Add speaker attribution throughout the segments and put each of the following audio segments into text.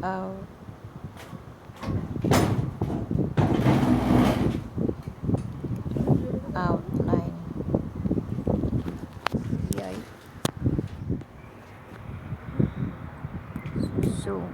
Speaker 1: out. Outline. Yay. Zoom.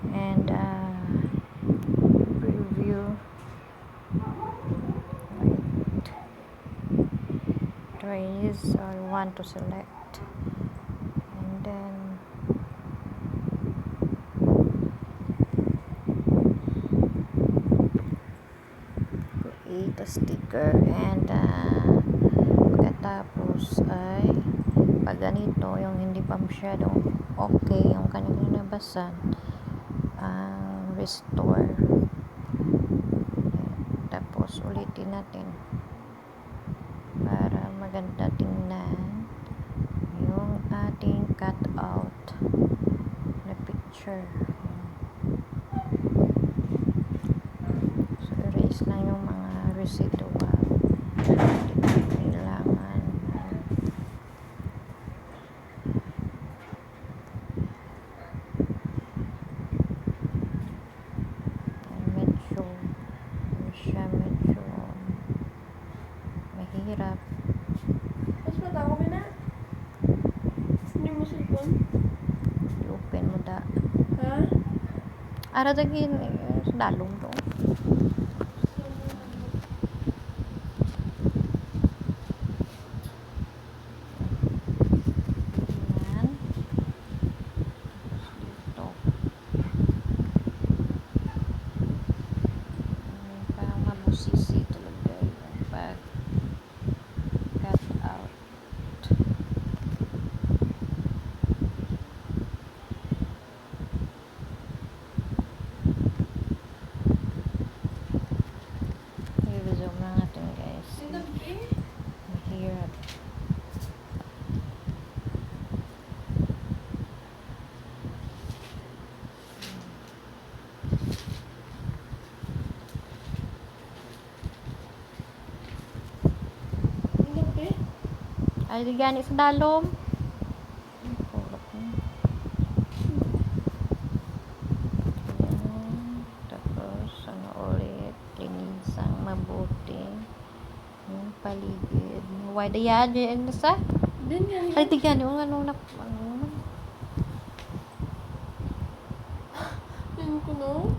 Speaker 1: And preview. Trace I want to select, and then create a sticker, and pagkatapos ay pag ganito yung hindi pa masyadong okay yung kanyang nabasan, restore. Tapos ulitin natin para maganda tingnan yung ating cut out na picture. So erase lang yung mga residual, hindi kailangan. Medyo mahirap.
Speaker 2: Mas matawa mo na? Hindi mo cellphone?
Speaker 1: I-open mo da.
Speaker 2: Ha?
Speaker 1: Ara dagin dalong to. Yan. Dito. Parang mabusisi talaga yung pag cut out. I-resume lang natin, guys. Mahirap. Ay, di gani sa dalom. Tapos, ano ulit, linisang mabuti yung paligid. Why the yan? Yan sa? Ay, di gani. Ano.
Speaker 2: Yan ko no?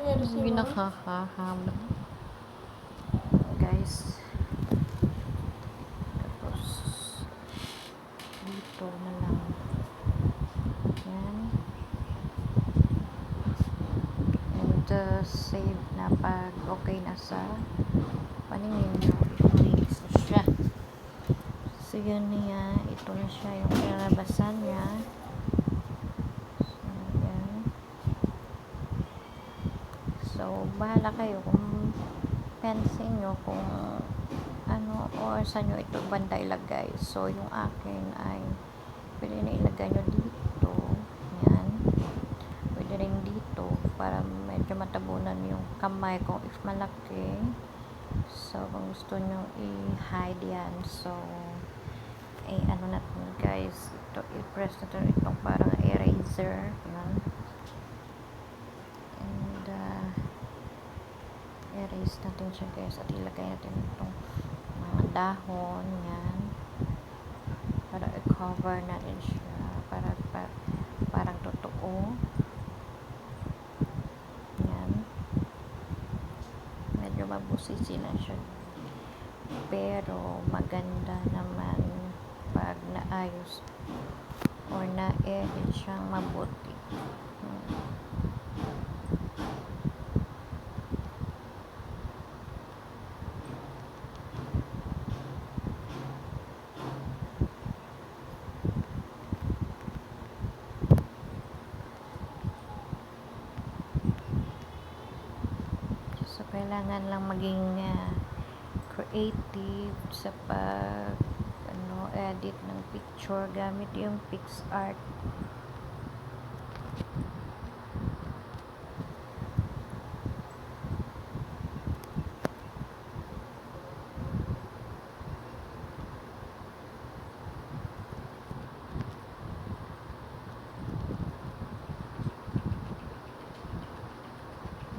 Speaker 1: Hindi nakakaham. Guys. Tapos, dito na lang. Yan. And save na pag okay na sa paningin mo. Release na siya. So, yun niya. Ito na siya yung kinalabasan niya. So, yan. So, bahala kayo kung pansin nyo kung ano or saan nyo ito banda ilagay. So, yung akin ay pwede na ilagay nyo dito. Yan. Pwede rin dito para medyo matabunan yung kamay kung if malaki. So, kung gusto nyo i-hide yan. So, ano natin guys. Ito, i-press natin itong parang eraser. Yan. And, erase natin siya guys. At ilagay natin itong mga dahon. Yan. Para i-cover natin siya. Parang totoo. Yan. Medyo mabusisi na siya. Pero maganda naman pag naayos or na-edit siyang mabuti. kailangan lang maging creative sa pag edit ng picture gamit yung PICSART.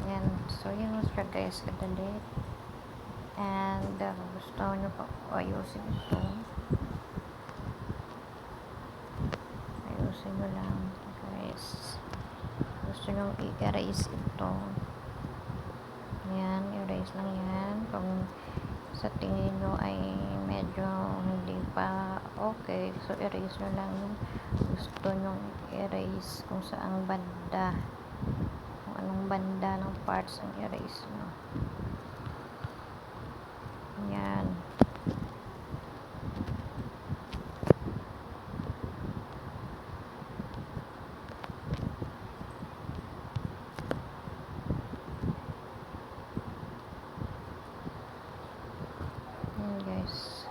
Speaker 1: Yan. So, yun siya guys, kadali. And, gusto nyo pa ayusin ito. Ayusin nyo lang, guys. Gusto nyo i-erase ito. Yan, erase lang yan. Kung sa tingin nyo ay medyo hindi pa okay, so erase nyo lang yung gusto nyo erase, kung saang banda, kung anong banda ng parts ang erase nyo. Yan. Yan guys.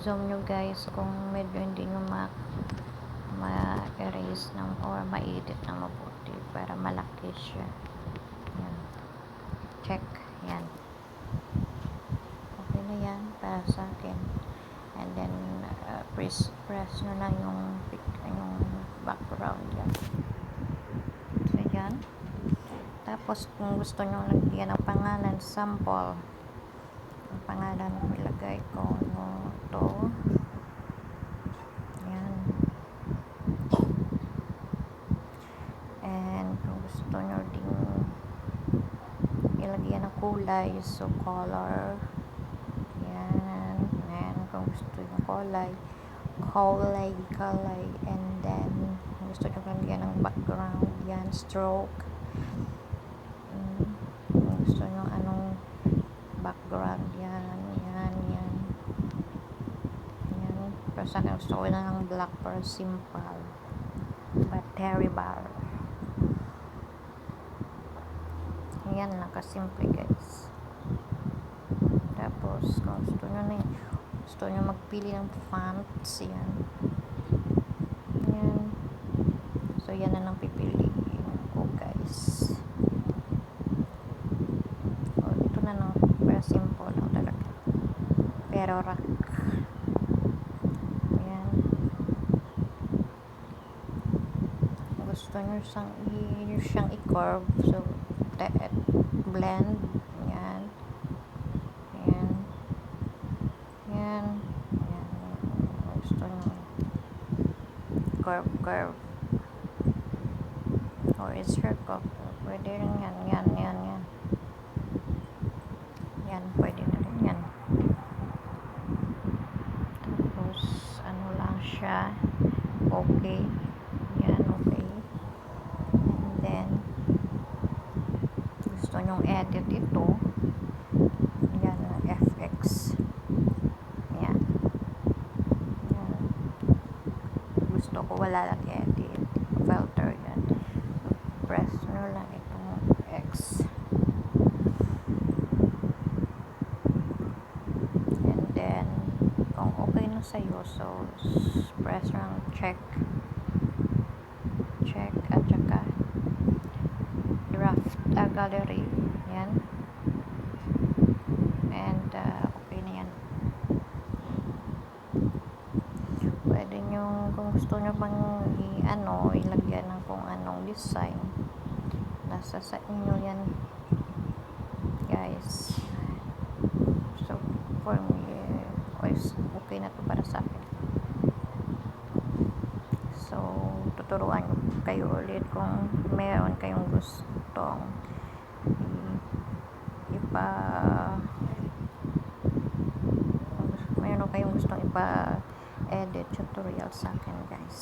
Speaker 1: Zoom nyo guys kung medyo hindi nyo ma-erase or ma-edit na mabuti para malaki siya. Yan. Check. Yan. Okay na yan para sa akin. And then press nyo lang yung background yan. So yan. Tapos kung gusto nyo lagyan ng pangalan, sample, ang pangalan ko ilagay ko to. Yan. And kung gusto nyo ding ilagyan ng kulay, so color. Yan. And kung gusto nyo kulay, and then kung gusto nyo lagyan ng background, yan, stroke. Kung gusto nyo anong background, yan. Pero sa akin gusto ko na ng black para simple, but terrible. Yan lang kasimple guys. Tapos kung gusto nyo magpili ng fonts, yan. So yan na lang pipiliin ko guys. Ito na lang, para simple lang talaga, pero rock. Yan. Gusto nyo siyang i-curve, so blend. Yan. Gusto nyo curve or circle, pwede rin yan. Yan, pwede na rin yan. Tapos ano lang siya, okay. Yan, okay. And then gusto nyong edit ito, yan, FX. Yan. Gusto ko wala lang edit, filter, yan. Press nyo lang itong X. And then kung okay na sa'yo, so press lang check at saka draft gallery. Yan. And okay na yan. Pwede nyo, kung gusto nyo bang ilagyan ng kung anong design, nasa sa inyo yan guys. So for me, okay na to para sa akin. So tuturuan kayo ulit kung meron kayong gustong ipa-edit tutorial sa akin guys.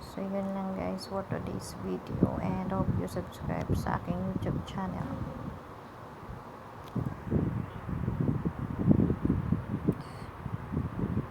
Speaker 1: So yun lang guys for today's video, and hope you subscribe sa aking YouTube channel.